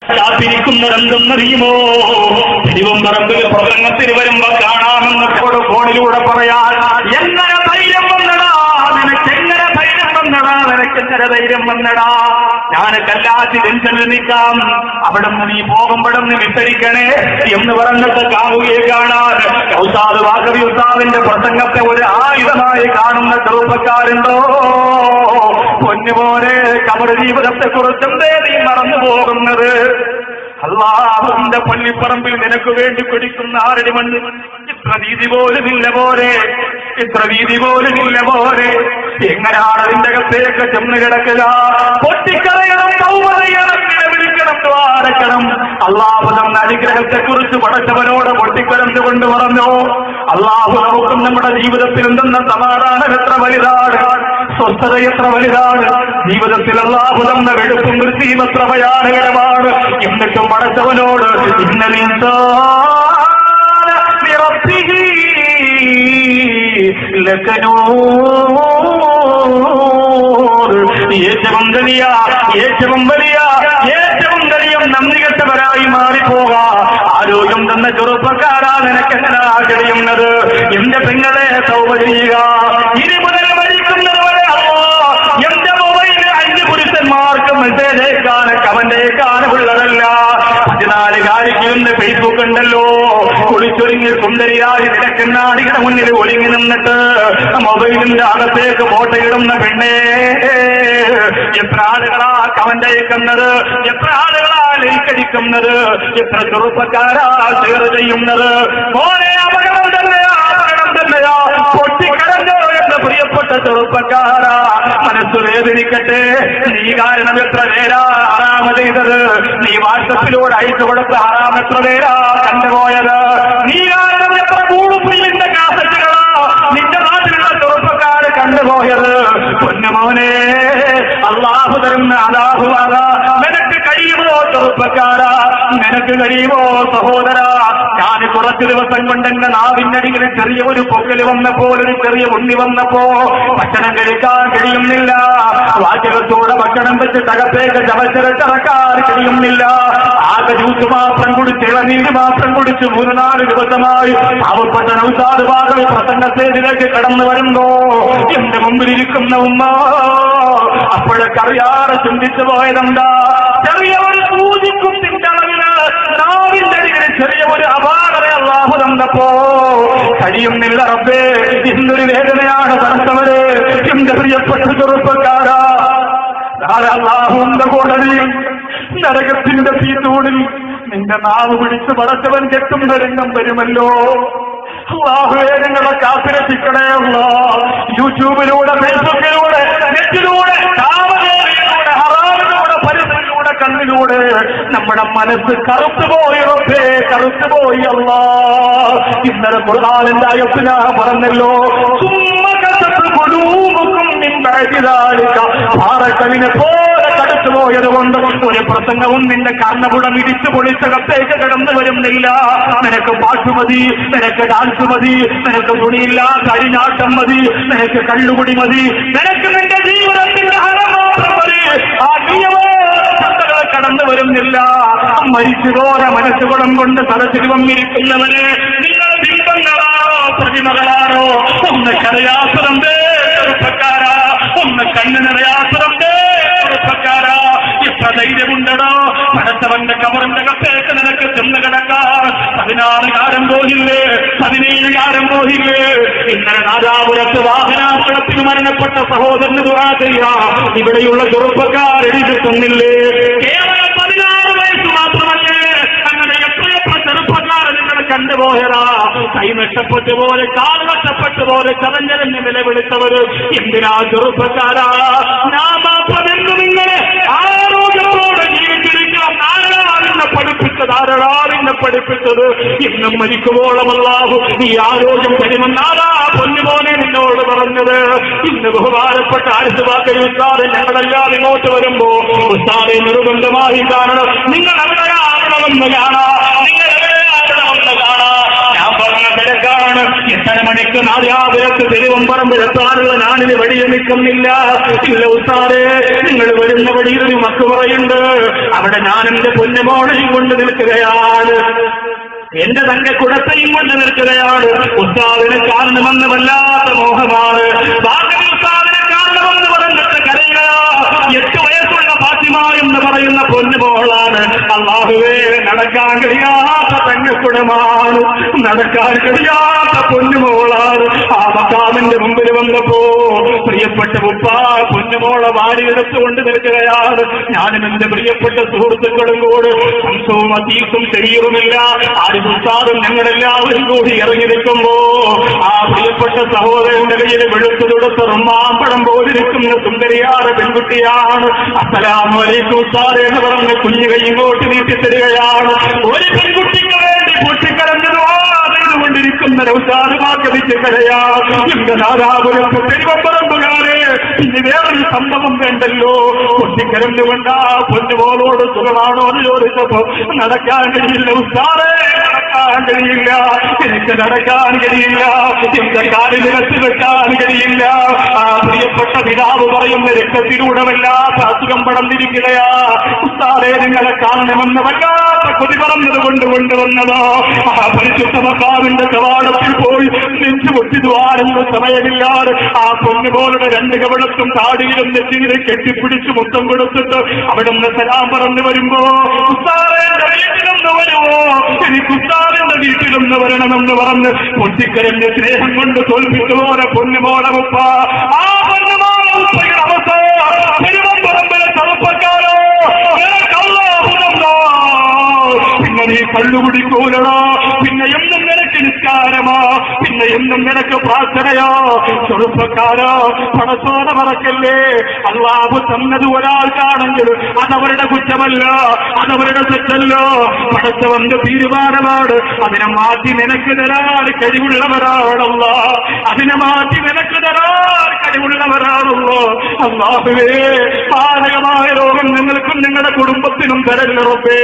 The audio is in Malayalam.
കാത്തിരിക്കുന്നതെന്തെന്നറിയുമോ? തിരുവമ്പറമ്പിൽ പ്രസംഗത്തിന് വരുമ്പോ കാണാമെന്ന് ഫോണിലൂടെ പറയാൻ എങ്ങനെ ധൈര്യം വന്നടാ നിനക്കെങ്ങനെ ധൈര്യം വന്നടാ നിനക്കെങ്ങനെ ധൈര്യം വന്നടാ? ഞാൻ കല്ലാത്തി ടെൻഷനിൽ നിൽക്കാം, അവിടെ നിന്ന് നീ പോകുമ്പോഴും നീ വിട്ടരിക്കണേ എന്ന് പറഞ്ഞിട്ട് കാണുകയെ കാണാൻ ഉസ്താദ് വാക്കവി ഉസ്താദിന്റെ പ്രസംഗത്തെ ഒരു ആയുധമായി കാണുന്ന ചെറുപ്പക്കാരുണ്ടോ? പൊന്നുപോലെ കബർ ജീവിതത്തെ കുറിച്ചെന്തേ നീ മറന്നു പോകുന്നത്? അല്ലാഹുവിന്റെ പള്ളിപ്പറമ്പിൽ നിനക്ക് വേണ്ടി പിടിക്കുന്ന ആരടി മണ്ണ് ഇത്ര വീതി പോലും ഇല്ല പോലെ, ഇത്ര വീതി പോലും ഇല്ല പോലെ. എങ്ങനെയാണ് അതിന്റെ അകത്തേക്ക് ചെന്ന് കിടക്കുക? പൊട്ടിക്കറയണം, സൗമതയണം, വിളിക്കണം, ദ്വാരക്കണം. അല്ലാഹു തന്ന അനുഗ്രഹത്തെ കുറിച്ച് പടച്ചവനോട് പൊട്ടിക്കരഞ്ഞുകൊണ്ട് പറഞ്ഞു. അല്ലാഹു നമുക്കും നമ്മുടെ ജീവിതത്തിൽ എന്തെന്ന സമാധാനം എത്ര വലുതാണ്, സ്വസ്ഥത എത്ര വലുതാണ്. ജീവിതത്തിൽ അല്ലാഹു തന്ന വെടുപ്പും വൃത്തിയും എത്ര ഭയാനകരമാണ്. എന്നിട്ടും പടച്ചവനോട് ഏറ്റവും വലിയ ഏറ്റവും വലിയ ഏറ്റവും വലിയ നന്ദികെട്ടവരായി മാറിപ്പോകാം. ആരോഗ്യം തന്ന ചെറുപ്പക്കാരാ നിനക്കെങ്ങനെ കഴിയുന്നത്? എന്റെ പെങ്ങളെ തൗബ ചെയ്യുക. ഇനി മുതൽ മരിക്കുന്നത് വരെ എന്റെ മൊബൈലിൽ 5 പുരുഷന്മാർക്ക് മെസ്സേജേക്കാണ് കമന്റേക്കാനുള്ളതല്ല. 14 കാരിക്കുന്ന് ഫേസ്ബുക്ക് ഉണ്ടല്ലോ. കുളിച്ചൊരുങ്ങി സുന്ദരിയായി നിലക്കണ്ണാടിയുടെ മുന്നിൽ ഒളിങ്ങി നിന്നിട്ട് മൊബൈലിന്റെ അകത്തേക്ക് ഫോട്ടോയിടുന്ന പെണ്ണേ, എത്ര ആളുകളാ കമന്റ് അയക്കുന്നത്, എത്ര ആളുകളാ ലൈക്കടിക്കുന്നത്, എത്ര ചെറുപ്പക്കാരാ ഷെയർ ചെയ്യുന്നത്. മോനെ അപകടം തന്നെയാ, അപകടം തന്നെയാ. പൊട്ടിക്കരഞ്ഞോ എന്ന പ്രിയപ്പെട്ട ചെറുപ്പക്കാരാ, മനസ്സ് വേദനിക്കട്ടെ. നീ കാരണം എത്ര പേരാ ആറാമ ചെയ്തത്? നീ വാട്സപ്പിലൂടെ അയച്ചു കൊടുത്ത ആറാം എത്ര പേരാ കണ്ടുപോയത്? നീ കാരണം എത്ര കൂടുപ്പിന്റെ കാസറ്റുകളാ നിന്റെ നാട്ടിലുള്ള ചെറുപ്പക്കാര് കണ്ടുപോയത്? പൊന്നുമോനെ, അല്ലാഹു തരുന്ന അല്ലാഹുവാക. നിനക്ക് കഴിയുമോ ചെറുപ്പക്കാരാ? നിനക്ക് കഴിയുമോ സഹോദരാ? ഞാൻ കുറച്ചു ദിവസം കൊണ്ട് എന്റെ നാവിനടിയിൽ ചെറിയ ഒരു പൊക്കൽ വന്നപ്പോൾ, ഒരു ചെറിയ ഉണ്ണി വന്നപ്പോ ഭക്ഷണം കഴിക്കാൻ കഴിയുന്നില്ല. വാചകത്തോടെ ഭക്ഷണം വെച്ചിട്ട് അകത്തേക്ക് ചവച്ചരച്ചിറക്കാൻ കഴിയുന്നില്ല. ആകെ ജ്യൂസ് മാത്രം കുടിച്ച്, ഇളനീര് മാത്രം കുടിച്ച് 3-4 ദിവസമായി പാവപ്പെട്ട നൗസാദ് ഭാഗം പ്രസംഗ സ്റ്റേജിലേക്ക് കടന്നു വരുമ്പോ എന്റെ മുമ്പിലിരിക്കുന്ന ഉമ്മ അപ്പോഴൊക്കെ അറിയാതെ ചിന്തിച്ചു പോയതെന്താ? ചെറിയ ഒരു സൂചിക്കുത്തിന്റെ അളവില് നാവിന്റെ അടിയിൽ ചെറിയ ഒരു അപാകത അല്ലാഹു തന്നപ്പോ കഴിയുന്നില്ല റബ്ബേ. ഇന്നൊരു വേദനയാണ് തണുത്തവര്. എന്റെ പ്രിയപ്പെട്ട ചെറുപ്പക്കാരാ, അല്ലാഹുവിന്റെ കോടതിയിൽ നരകത്തിന്റെ തീറ്റൂടിൽ നിന്റെ നാവ് പിടിച്ച് പടച്ചവൻ കെട്ടുന്ന രംഗം വരുമല്ലോ. അല്ലാഹുവേ, ഞങ്ങളെ കാത്തിരക്ഷിക്കണേ അല്ലാഹ്. യൂട്യൂബിലൂടെ, ഫേസ്ബുക്കിലൂടെ, നെറ്റിലൂടെ, കാവലയിലൂടെ, ഹറാമിലൂടെ, പരിസരത്തിലൂടെ, കണ്ണിലൂടെ നമ്മുടെ മനസ്സ് കറുത്തുപോയി റബ്ബേ, കറുത്തുപോയി അല്ലാഹ്. ഇന്നലെ ഖുർആനിന്റെ ആയത്ത് ഞാൻ പറഞ്ഞല്ലോ, ഭാരക്കവിനെ പോലെ കടത്തുപോയത് കൊണ്ട് ഒരു പ്രസംഗവും നിന്റെ കർണപുടം ഇടിച്ചു പൊളിച്ചകത്തേക്ക് കടന്നു വരുന്നില്ല. നിനക്ക് പാട്ട് മതി, നിനക്ക് ഡാൻസ് മതി, നിനക്ക് തുണിയില്ലാത്ത അരിഞ്ഞാട്ടം മതി, നിനക്ക് കള്ളുകുടി മതി, നിനക്ക് നിന്റെ ജീവിതത്തിന്റെ ഹരം മാത്രം മതി. ആ നിയമങ്ങളെ കടന്നു വരുന്നില്ല. മരിച്ചുപോയ മനസ്സുകുളം കൊണ്ട് തലത്തിൽ വന്നിരിക്കുന്നവര് നിങ്ങൾ ബിംബങ്ങളാണോ പ്രതിമകളാണോ? ഒന്ന് കരയാസുരം ചെറുപ്പക്കാരാ, ഒന്ന് കണ്ണു നിറയാസുരം ചെറുപ്പക്കാരാ. ഇത്ര ധൈര്യമുണ്ടോ? മനസ്സവന്റെ കബറിന്റെ കത്തേക്ക് നിനക്ക് ചെന്ന് കിടക്കാൻ 16 കാരം പോയില്ലേ, 17 കാരം പോയില്ലേ? ഇന്നലെ നാദാപുരത്ത് വാഹനാപകടത്തിൽ മരണപ്പെട്ട സഹോദരന് ദുആ ചെയ്യാം. ഇവിടെയുള്ള ചെറുപ്പക്കാർ എഴുതിക്കൊന്നില്ലേ? കേവലം 16 വയസ്സ് മാത്രമല്ലേ? അങ്ങനെ എത്രയെത്ര ചെറുപ്പക്കാർ നിങ്ങൾ കണ്ടുപോയതാ. കൈ നഷ്ടപ്പെട്ടു പോലെ, കാൽ നഷ്ടപ്പെട്ടു പോലെ ചതഞ്ഞരഞ്ഞ് നിലവിളിച്ചവര് എന്തിനാ ചെറുപ്പക്കാരാ? ഞാൻ മാത്രമെന്ന് നിങ്ങളെ ആരോഗ്യത്തോടെ ജീവിച്ചിരിക്കണം. ആരാളിനെ പഠിപ്പിച്ചത്? ആരാളിനെ പഠിപ്പിച്ചത്? ഇന്നും മരിക്കുവോളം അല്ലാഹു ഈ ആരോഗ്യം തരുമെന്നാരാ പൊന്നുപോലെ നിന്നോട് പറഞ്ഞത്? ഇന്ന് ബഹുമാനപ്പെട്ട ആഴ്ചവാക്കൽ ഉസ്താദ് ഞങ്ങളെല്ലാം ഇങ്ങോട്ട് വരുമ്പോ ഉസ്താദെ നിർബന്ധമായി കാണണം. നിങ്ങൾ എവിടെയാകണമെന്ന് കാണാം, നിങ്ങൾ എവിടെയാകണമെന്ന് കാണാം. ഞാൻ പറഞ്ഞ തിരക്കാണ്. 8:30 മണിക്ക് നാദാപുരത്ത് തിരുവമ്പറമ്പിലെത്താനുള്ള ഞാനിന് വഴിയെ നിൽക്കുന്നില്ല. ഇല്ല ഉസ്താദേ, നിങ്ങൾ വരുന്ന വഴിയിൽ ഒരു മക്കുവറയുണ്ട്, അവിടെ ഞാൻ എന്റെ പൊന്നുമോളെയും കൊണ്ട് നിൽക്കുകയാണ്, എന്റെ തങ്കക്കുടത്തെയും കൊണ്ട് നിൽക്കുകയാണ്. ഉസ്താദിനെ കാണണമെന്ന് വല്ലാത്ത മോഹമാണ്. ബാക്കി ഉസ്താദിനെ കാണണമെന്ന് പറഞ്ഞിട്ട് കരയുക. 8 വയസ്സുള്ള ഫാത്തിമ എന്ന് പറയുന്ന പൊന്നുമോളാണ്. അല്ലാഹുവേ, നടക്കാൻ കഴിയാത്ത തങ്കക്കുടമാണ്, നടക്കാൻ കഴിയാത്ത പൊന്നുമോളാണ്. ആ മക്കാമിന്റെ മുമ്പിൽ വന്നപ്പോ പ്രിയപ്പെട്ട ഉപ്പ പൊന്നുമോളെ വാരിയെടുത്തുകൊണ്ട് നിൽക്കുകയാണ്. ഞാനും എന്റെ പ്രിയപ്പെട്ട സുഹൃത്തുക്കളും കൂടെ സംസവും അതീസും ശരീരവുമില്ല, ആരും ഉസ്താദും ഞങ്ങളെല്ലാവരും കൂടി ഇറങ്ങി നിൽക്കുമ്പോ ആ പ്രിയപ്പെട്ട സഹോദരന്റെ കയ്യിൽ വെളുത്തു തൊടുത്ത റുമ്മാമ്പഴം പോലിരിക്കുന്ന സുന്ദരിയാറ് പെൺകുട്ടിയാണ്. അസ്സലാമു അലൈക്കും ഉസ്താദ് എന്ന് പറഞ്ഞ് കുഞ്ഞു കൈ ഇങ്ങോട്ട് നീട്ടിത്തരികയാണ്. ഒരു പെൺകുട്ടിക്ക് വേണ്ടി പൊട്ടിക്കലഞ്ഞതുകൊണ്ടിരിക്കുന്ന ഉസ്താദുമാക്കതിച്ച് കരയാ. എന്റെ നാദാപുരത്ത് തിരുവമ്പറമ്പുകാരെ ഇനി വേറൊരു സംഭവം വേണ്ടല്ലോ. പൊട്ടിക്കരഞ്ഞുകൊണ്ടാ പൊന്നുപോലോട് സുഖമാണോ എന്ന് ചോദിച്ചപ്പോ നടക്കാൻ കഴിയില്ല ഉസ്താദേ, നടക്കാൻ കഴിയില്ല, എനിക്ക് നടക്കാൻ കഴിയില്ല, എന്റെ കാലിൽ നിലത്ത് വെക്കാൻ കഴിയില്ല. ആ പ്രിയപ്പെട്ട പിതാവ് പറയുന്ന രക്തത്തിലൂടെ വല്ലാത്ത അസുഖം പടർന്നിരിക്കുകയാ. ഉസ്താദേ, നിങ്ങളെ കാണണമെന്ന് വല്ലാത്ത കൊതി പറഞ്ഞത് കൊണ്ട് കൊണ്ടുവന്നതോ. ആ പരിശുദ്ധ മക്കാവിന്റെ കവാടത്തിൽ പോയി നെഞ്ചു പൊട്ടിദ്വാരങ്ങൾ സമയമില്ലാതെ ആ പൊന്നുപോലുള്ള 2 കവളത്തും താടിയിലും നെറ്റിനെ കെട്ടിപ്പിടിച്ച് മുത്തം കൊടുത്തിട്ട് അവിടെ നിന്ന് സലാം പറഞ്ഞു വരുമ്പോ ഉസ്താദിന്റെ വീട്ടിലൊന്ന് വരുമോ, എനിക്ക് ഉസ്താദിന്റെ വീട്ടിലൊന്ന് വരണമെന്ന് പറഞ്ഞ് പൊട്ടിക്കരന്റെ സ്നേഹം കൊണ്ട് തോൽപ്പിച്ചു പോലെ പൊന്നുമോളെ ഉപ്പ. ആ പൊന്നുമോളെ ഉപ്പയുടെ അവസ്ഥ തിരുവമ്പറമ്പിലെ ചെറുപ്പക്കാരോ പിന്നെ നീ കള്ളുകുടിക്കൂലടോ, പിന്നെ എന്നും നിനക്ക് നിസ്കാരമോ, പിന്നെ എന്നും നിനക്ക് പ്രാർത്ഥനയോ. ചെറുപ്പക്കാരോ, പടത്തോടെ മറക്കല്ലേ. അല്ലാഹു തന്നത് ഒരാൾക്കാണെങ്കിൽ അതവരുടെ കുറ്റമല്ല, അതവരുടെ തെറ്റല്ലോ. പടച്ചവന്റെ തീരുമാനമാണ്. അതിനെ മാറ്റി നിനക്ക് തരാൻ കഴിവുള്ളവരാണല്ലോ, അതിനെ മാറ്റി നിനക്ക് തരാൻ കഴിവുള്ളവരാണല്ലോ. അല്ലാഹുവേ, മാരകമായ രോഗം നിങ്ങൾക്കും നിങ്ങളുടെ കുടുംബത്തിനും തരല്ല റബ്ബേ.